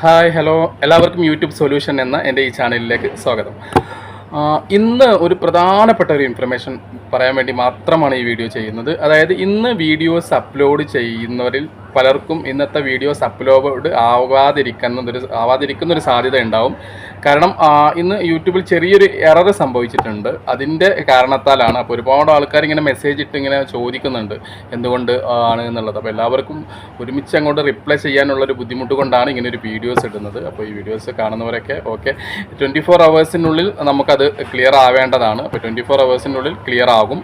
Hi hello എല്ലാവർക്കും YouTube solution എന്ന എൻ്റെ ഈ ചാനലിലേക്ക് സ്വാഗതം. ഇന്ന് ഒരു പ്രധാനപ്പെട്ട ഒരു ഇൻഫർമേഷൻ പറയാൻ വേണ്ടി മാത്രമാണ് ഈ വീഡിയോ ചെയ്യുന്നത്. അതായത് ഇന്ന് വീഡിയോസ് അപ്ലോഡ് ചെയ്യുന്നവരിൽ പലർക്കും ഇന്നത്തെ വീഡിയോസ് അപ്ലോഡ് ആവാതിരിക്കുന്നൊരു സാധ്യത ഉണ്ടാവും. കാരണം ഇന്ന് യൂട്യൂബിൽ ചെറിയൊരു എറർ സംഭവിച്ചിട്ടുണ്ട്. അതിൻ്റെ കാരണത്താലാണ്. അപ്പോൾ ഒരുപാട് ആൾക്കാർ ഇങ്ങനെ മെസ്സേജ് ഇട്ട് ഇങ്ങനെ ചോദിക്കുന്നുണ്ട് എന്തുകൊണ്ട് ആണ് എന്നുള്ളത്. അപ്പോൾ എല്ലാവർക്കും ഒരുമിച്ച് അങ്ങോട്ട് റിപ്ലൈ ചെയ്യാനുള്ളൊരു ബുദ്ധിമുട്ട് കൊണ്ടാണ് ഇങ്ങനെ ഒരു വീഡിയോസ് ഇടുന്നത്. അപ്പോൾ ഈ വീഡിയോസ് കാണുന്നവരൊക്കെ 24 hours നമുക്കത് ക്ലിയർ ആവേണ്ടതാണ്. അപ്പോൾ 24 hours ക്ലിയർ ആകും.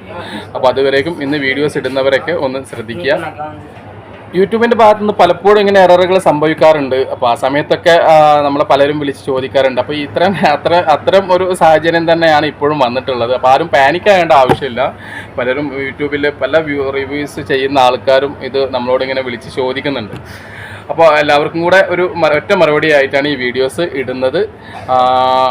അപ്പോൾ അതുവരേക്കും ഇന്ന് വീഡിയോസ് ഇടുന്നവരൊക്കെ ഒന്ന് ശ്രദ്ധിക്കുക. യൂട്യൂബിൻ്റെ ഭാഗത്തു നിന്ന് പലപ്പോഴും ഇങ്ങനെ എററുകൾ സംഭവിക്കാറുണ്ട്. അപ്പോൾ ആ സമയത്തൊക്കെ നമ്മളെ പലരും വിളിച്ച് ചോദിക്കാറുണ്ട്. അപ്പോൾ അത്തരം ഒരു സാഹചര്യം തന്നെയാണ് ഇപ്പോഴും വന്നിട്ടുള്ളത്. അപ്പോൾ ആരും പാനിക് ആകേണ്ട ആവശ്യമില്ല. പലരും യൂട്യൂബിൽ പല റിവ്യൂസ് ചെയ്യുന്ന ആൾക്കാരും ഇത് നമ്മളോട് ഇങ്ങനെ വിളിച്ച് ചോദിക്കുന്നുണ്ട്. അപ്പോൾ എല്ലാവർക്കും കൂടെ ഒരു ഒറ്റ മറുപടി ആയിട്ടാണ് ഈ വീഡിയോസ് ഇടുന്നത്.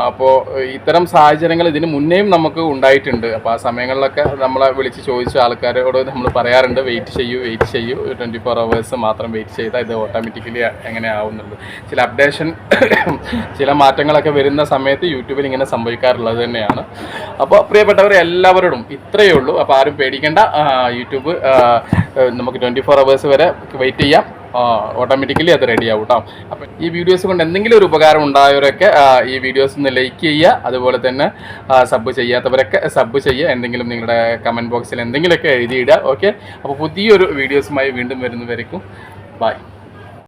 അപ്പോൾ ഇത്തരം സാഹചര്യങ്ങൾ ഇതിന് മുന്നേയും നമുക്ക് ഉണ്ടായിട്ടുണ്ട്. അപ്പോൾ ആ സമയങ്ങളിലൊക്കെ നമ്മളെ വിളിച്ച് ചോദിച്ച ആൾക്കാരോട് നമ്മൾ പറയാറുണ്ട് വെയിറ്റ് ചെയ്യൂ 24 hours മാത്രം വെയിറ്റ് ചെയ്താൽ ഇത് ഓട്ടോമാറ്റിക്കലി എങ്ങനെ ആവുന്നുള്ളത്. ചില അപ്ഡേഷൻ ചില മാറ്റങ്ങളൊക്കെ വരുന്ന സമയത്ത് യൂട്യൂബിൽ ഇങ്ങനെ സംഭവിക്കാറുള്ളത് തന്നെയാണ്. അപ്പോൾ പ്രിയപ്പെട്ടവർ എല്ലാവരോടും ഇത്രയേ ഉള്ളൂ. അപ്പോൾ ആരും പേടിക്കേണ്ട. യൂട്യൂബ് നമുക്ക് 24 hours വരെ വെയിറ്റ് ചെയ്യാം. ഓട്ടോമാറ്റിക്കലി അത് റെഡി ആവും കേട്ടോ. അപ്പം ഈ വീഡിയോസ് കൊണ്ട് എന്തെങ്കിലും ഒരു ഉപകാരം ഉണ്ടായവരൊക്കെ ഈ വീഡിയോസ് ഒന്ന് ലൈക്ക് ചെയ്യുക. അതുപോലെ തന്നെ സബ് ചെയ്യാത്തവരൊക്കെ സബ് ചെയ്യുക. എന്തെങ്കിലും നിങ്ങളുടെ കമൻറ്റ് ബോക്സിൽ എന്തെങ്കിലുമൊക്കെ എഴുതിയിടുക. ഓക്കെ, അപ്പോൾ പുതിയൊരു വീഡിയോസുമായി വീണ്ടും വരുന്നവരേക്കും ബൈ.